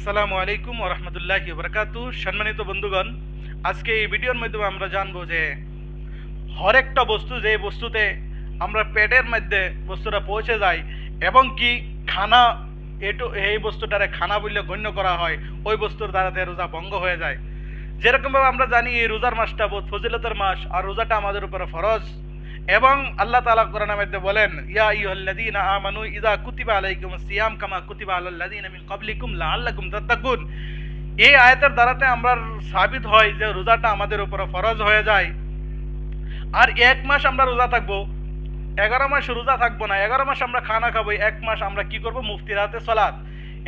আসসালামু আলাইকুম ওয়া রাহমাতুল্লাহি ওয়া বারাকাতুহু। সম্মানিত বন্ধুগণ, আজকে এই ভিডিওর মাধ্যমে আমরা জানবো যে হরেকটা বস্তু যে বস্তুতে আমরা পেটের মধ্যে বস্তুটা পৌঁছে যায় এবং কি খানা এই বস্তুটারে খানা বলে গণ্য করা হয়, ওই বস্তুর দ্বারাতে রোজা ভঙ্গ হয়ে যায়। যেরকমভাবে আমরা জানি এই রোজার মাসটা বহুত ফজিলতের মাস, আর রোজাটা আমাদের উপরে ফরজ। এবং আল্লাহ তাআলা কোরআনের মধ্যে বলেন, ইয়া আইয়ুহাল্লাযীনা আমানু ইযা কুতিবা আলাইকুমুস সিয়াম কামা কুতিবা আলাল্লাযীনা মিন ক্বাবলিকুম লাআল্লাকুম তাত্তাকুন। এই আয়াতের দ্বারাতে আমরা সাবিত হয় যে রোজাটা আমাদের উপরে ফরজ হয়ে যায়। আর এক মাস আমরা রোজা থাকবো, 11 মাস রোজা থাকবো না, 11 মাস আমরা খানা খাবো, এক মাস আমরা কি করবো? মুফতির হাতে সালাত,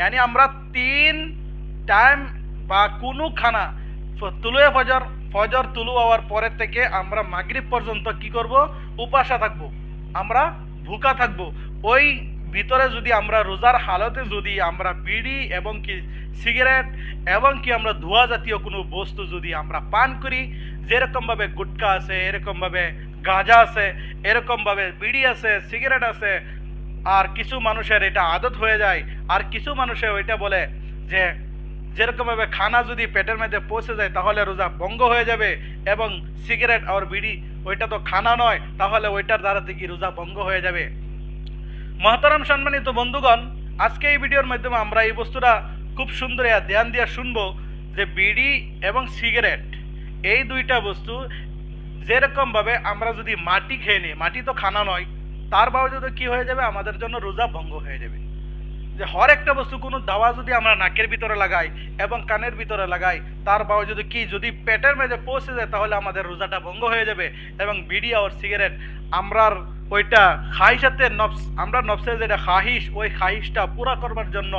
यानी আমরা 3 টাইম বা কোনো খানা তুলুয়ে ফজর তুলু হওয়ার পরের থেকে আমরা মাগরিব পর্যন্ত কি করব? উপাসা থাকবো, আমরা ভুকা থাকবো। ওই ভিতরে যদি আমরা রোজার হালতে যদি আমরা বিড়ি এবং কি সিগারেট এবং কি আমরা ধোঁয়া জাতীয় কোনো বস্তু যদি আমরা পান করি, যেরকমভাবে গুটকা আছে, এরকমভাবে গাঁজা আছে, এরকমভাবে বিড়ি আছে, সিগারেট আছে, আর কিছু মানুষের এটা আদত হয়ে যায়, আর কিছু মানুষের ওইটা বলে যে যেরকমভাবে খানা যদি পেটের মধ্যে পৌঁছে যায় তাহলে রোজা ভঙ্গ হয়ে যাবে, এবং সিগারেট আর বিড়ি ওইটা তো খানা নয়, তাহলে ওইটার দ্বারা থেকে রোজা ভঙ্গ হয়ে যাবে। মহতারাম সম্মানিত বন্ধুগণ, আজকে এই ভিডিওর মাধ্যমে আমরা এই বস্তুটা খুব সুন্দর ধ্যান দিয়ে শুনবো যে বিড়ি এবং সিগারেট এই দুইটা বস্তু যেরকমভাবে আমরা যদি মাটি খেয়ে নিই, মাটি তো খানা নয়, তার বাবজুদে কি হয়ে যাবে? আমাদের জন্য রোজা ভঙ্গ হয়ে যাবে। যে হর একটা বস্তু কোনো দাওয়া যদি আমরা নাকের ভিতরে লাগাই এবং কানের ভিতরে লাগাই, তার বাবজুদে কি যদি পেটের মধ্যে পৌঁছে যায় তাহলে আমাদের রোজাটা ভঙ্গ হয়ে যাবে। এবং বিড়ি আর সিগারেট আমরার ওইটা খাহিসাতে নফস, আমরা নফসের যেটা খাহিস, ওই খাহিসটা পুরা করবার জন্য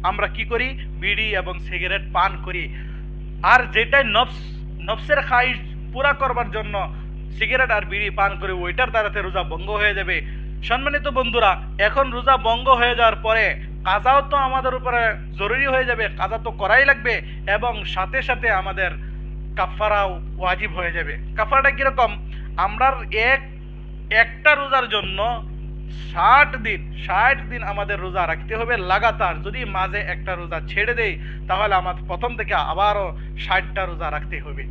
আমরা কি করি? বিড়ি এবং সিগারেট পান করি। আর যেটাই নফসের খাহিস পুরা করবার জন্য সিগারেট আর বিড়ি পান করি, ওইটার দ্বারাতে রোজা ভঙ্গ হয়ে যাবে। সম্মানিত বন্ধুরা, এখন রোজা ভঙ্গ হয়ে যাওয়ার পরে কাজাও তো আমাদের উপরে জরুরি হয়ে যাবে, কাজা তো করাই লাগবে, এবং সাথে সাথে আমাদের কাফারাও ওয়াজিব হয়ে যাবে। কাফারাটা কিরকম? আমরা একটা রোজার জন্য 60 দিন আমাদের রোজা রাখতে হবে লাগাতার। যদি মাঝে একটা রোজা ছেড়ে দেই তাহলে আমাদের প্রথম থেকে আবারও 60টা রোজা রাখতে হবে।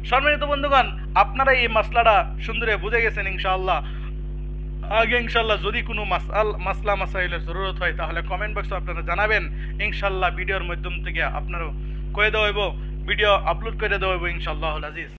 সম্মানিত বন্ধুগণ, আপনারা এই মাসলাটা সুন্দরে বুঝে গেছেন ইনশাআল্লাহ। আগে ইনশাল্লাহ যদি কোনো মাসলা মাসাইলের জরুরত হয় তাহলে কমেন্ট বক্সে আপনারা জানাবেন। ইনশাল্লাহ ভিডিওর মাধ্যম থেকে আপনারা কয়ে দেওয়া হইব, ভিডিও আপলোড করে দেওয়া হইব ইনশাআল্লাহুল আজিজ।